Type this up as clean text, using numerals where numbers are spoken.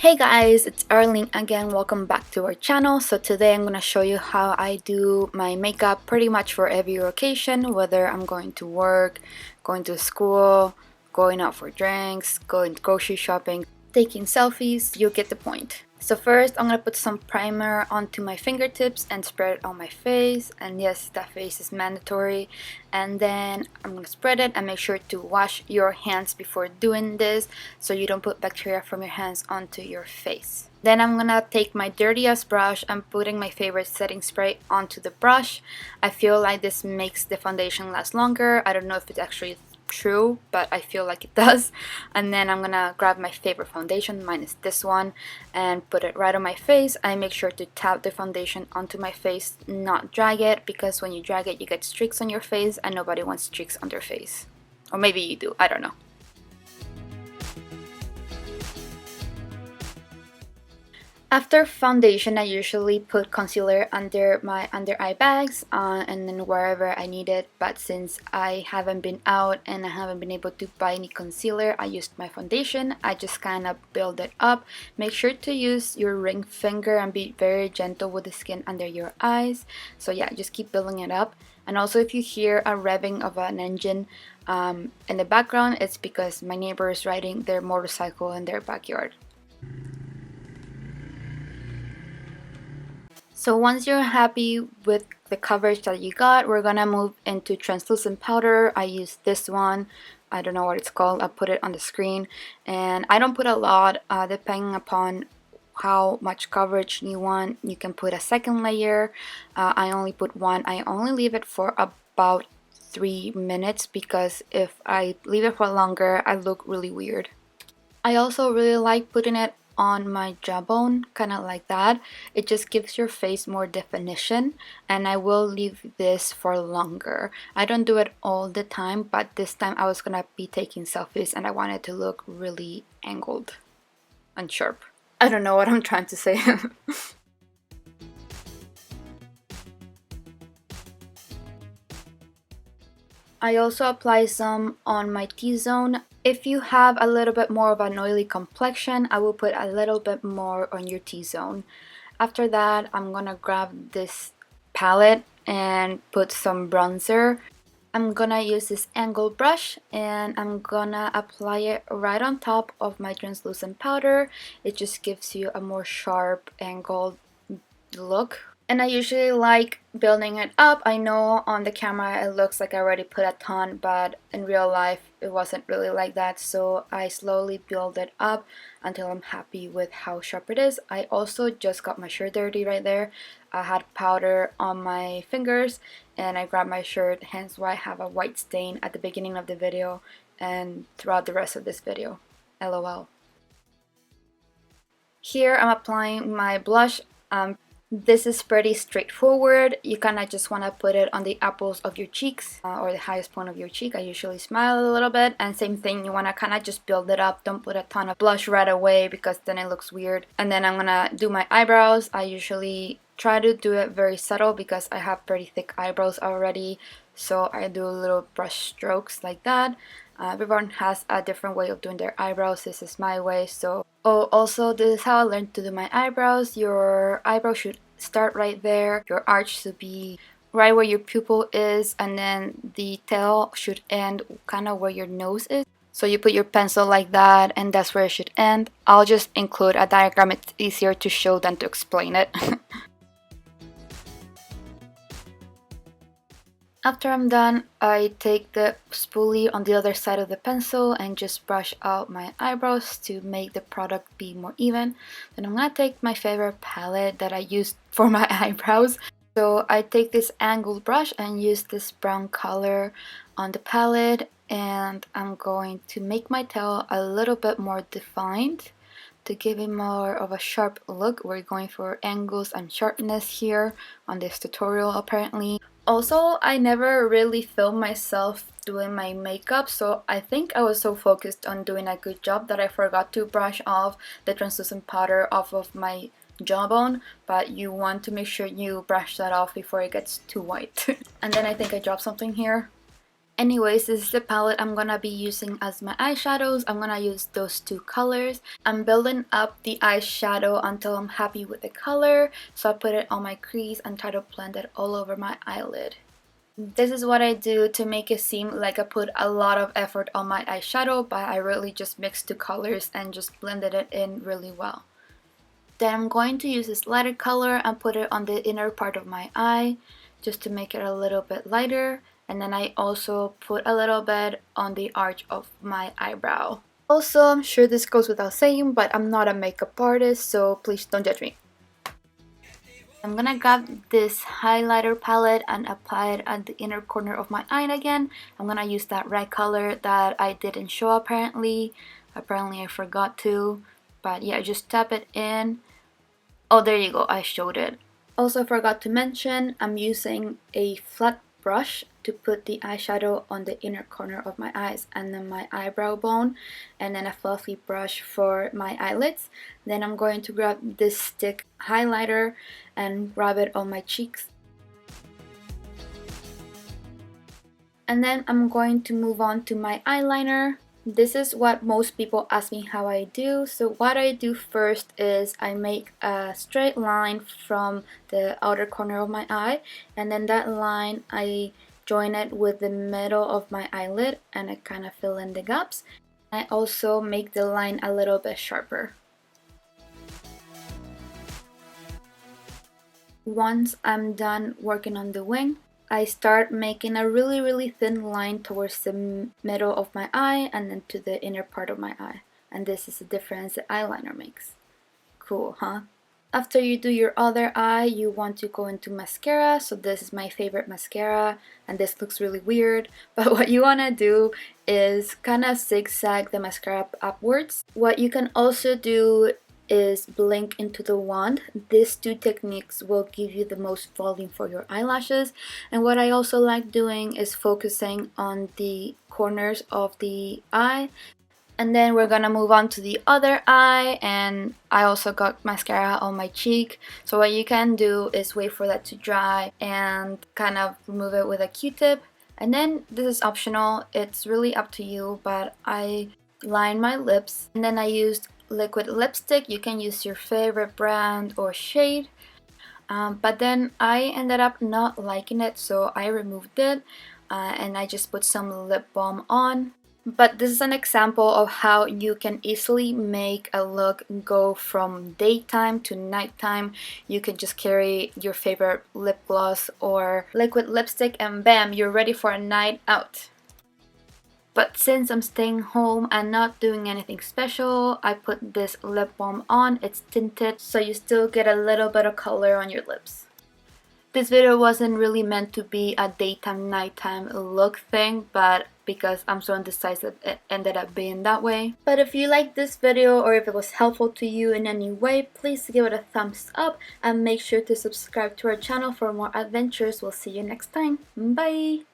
Hey guys, it's Arlene again. Welcome back to our channel. So today I'm going to show you how I do my makeup pretty much for every occasion, whether I'm going to work, going to school, going out for drinks, going grocery shopping, taking selfies. You get the point. So first, I'm going to put some primer onto my fingertips and spread it on my face. And yes, that face is mandatory. And then I'm going to spread it and make sure to wash your hands before doing this so you don't put bacteria from your hands onto your face. Then I'm going to take my dirtiest brush and putting my favorite setting spray onto the brush. I feel like this makes the foundation last longer. I don't know if it's actually true, but I feel like it does. And then I'm gonna grab my favorite foundation, mine is this one, and put it right on my face. I make sure to tap the foundation onto my face, not drag it, because when you drag it you get streaks on your face and nobody wants streaks on their face. Or maybe you do, I don't know. After foundation, I usually put concealer under my under eye bags and then wherever I need it, but since I haven't been out and I haven't been able to buy any concealer, I used my foundation. I just kind of build it up. Make sure to use your ring finger and be very gentle with the skin under your eyes. So yeah, just keep building it up. And also if you hear a revving of an engine in the background, it's because my neighbor is riding their motorcycle in their backyard. So once you're happy with the coverage that you got, we're gonna move into translucent powder. I use this one. I don't know what it's called. I'll put it on the screen. And I don't put a lot, depending upon how much coverage you want. You can put a second layer. I only put one. I only leave it for about 3 minutes because if I leave it for longer, I look really weird. I also really like putting it on my jawbone, kind of like that. It just gives your face more definition, and I will leave this for longer. I don't do it all the time, but this time I was gonna be taking selfies and I wanted to look really angled and sharp. I don't know what I'm trying to say. I also apply some on my T-zone. If you have a little bit more of an oily complexion, I will put a little bit more on your T-zone. After that, I'm gonna grab this palette and put some bronzer. I'm gonna use this angled brush and I'm gonna apply it right on top of my translucent powder. It just gives you a more sharp angled look. And I usually like building it up. I know on the camera it looks like I already put a ton, but in real life it wasn't really like that. So I slowly build it up until I'm happy with how sharp it is. I also just got my shirt dirty right there. I had powder on my fingers and I grabbed my shirt, hence why I have a white stain at the beginning of the video and throughout the rest of this video. LOL. Here I'm applying my blush. This is pretty straightforward. You kind of just want to put it on the apples of your cheeks or the highest point of your cheek. I usually smile a little bit, and same thing, you want to kind of just build it up. Don't put a ton of blush right away because then it looks weird. And then I'm gonna do my eyebrows. I usually try to do it very subtle because I have pretty thick eyebrows already, so I do little brush strokes like that. Everyone has a different way of doing their eyebrows. This is my way. So also this is how I learned to do my eyebrows. Your eyebrow should start right there, your arch should be right where your pupil is, and then the tail should end kind of where your nose is. So you put your pencil like that and that's where it should end. I'll just include a diagram, it's easier to show than to explain it. After I'm done, I take the spoolie on the other side of the pencil and just brush out my eyebrows to make the product be more even. Then I'm gonna take my favorite palette that I used for my eyebrows. So I take this angled brush and use this brown color on the palette, and I'm going to make my tail a little bit more defined to give it more of a sharp look. We're going for angles and sharpness here on this tutorial apparently. Also, I never really filmed myself doing my makeup, so I think I was so focused on doing a good job that I forgot to brush off the translucent powder off of my jawbone, but you want to make sure you brush that off before it gets too white. And then I think I dropped something here. Anyways, this is the palette I'm gonna be using as my eyeshadows. I'm gonna use those two colors. I'm building up the eyeshadow until I'm happy with the color. So I put it on my crease and try to blend it all over my eyelid. This is what I do to make it seem like I put a lot of effort on my eyeshadow, but I really just mixed two colors and just blended it in really well. Then I'm going to use this lighter color and put it on the inner part of my eye just to make it a little bit lighter. And then I also put a little bit on the arch of my eyebrow. Also, I'm sure this goes without saying, but I'm not a makeup artist, so please don't judge me. I'm gonna grab this highlighter palette and apply it at the inner corner of my eye again. I'm gonna use that red color that I didn't show apparently. Apparently I forgot to. But yeah, just tap it in. Oh, there you go, I showed it. Also, I forgot to mention, I'm using a flat brush to put the eyeshadow on the inner corner of my eyes and then my eyebrow bone, and then a fluffy brush for my eyelids. Then I'm going to grab this stick highlighter and rub it on my cheeks. And then I'm going to move on to my eyeliner. This is what most people ask me how I do. So what I do first is I make a straight line from the outer corner of my eye, and then that line I join it with the middle of my eyelid and I kind of fill in the gaps. I also make the line a little bit sharper. Once I'm done working on the wing, I start making a really thin line towards the middle of my eye and then to the inner part of my eye. And this is the difference the eyeliner makes. Cool, huh? After you do your other eye, you want to go into mascara. So this is my favorite mascara, and this looks really weird. But what you want to do is kind of zigzag the mascara upwards. What you can also do is blink into the wand. These two techniques will give you the most volume for your eyelashes. And what I also like doing is focusing on the corners of the eye. And then we're gonna move on to the other eye, and I also got mascara on my cheek. So what you can do is wait for that to dry and kind of remove it with a Q-tip. And then this is optional, it's really up to you, but I line my lips and then I used liquid lipstick. You can use your favorite brand or shade, but then I ended up not liking it, so I removed it and I just put some lip balm on. But this is an example of how you can easily make a look go from daytime to nighttime. You can just carry your favorite lip gloss or liquid lipstick and bam, you're ready for a night out. But since I'm staying home and not doing anything special, I put this lip balm on. It's tinted, so you still get a little bit of color on your lips. This video wasn't really meant to be a daytime, nighttime look thing, but because I'm so indecisive, it ended up being that way. But if you liked this video or if it was helpful to you in any way, please give it a thumbs up and make sure to subscribe to our channel for more adventures. We'll see you next time. Bye!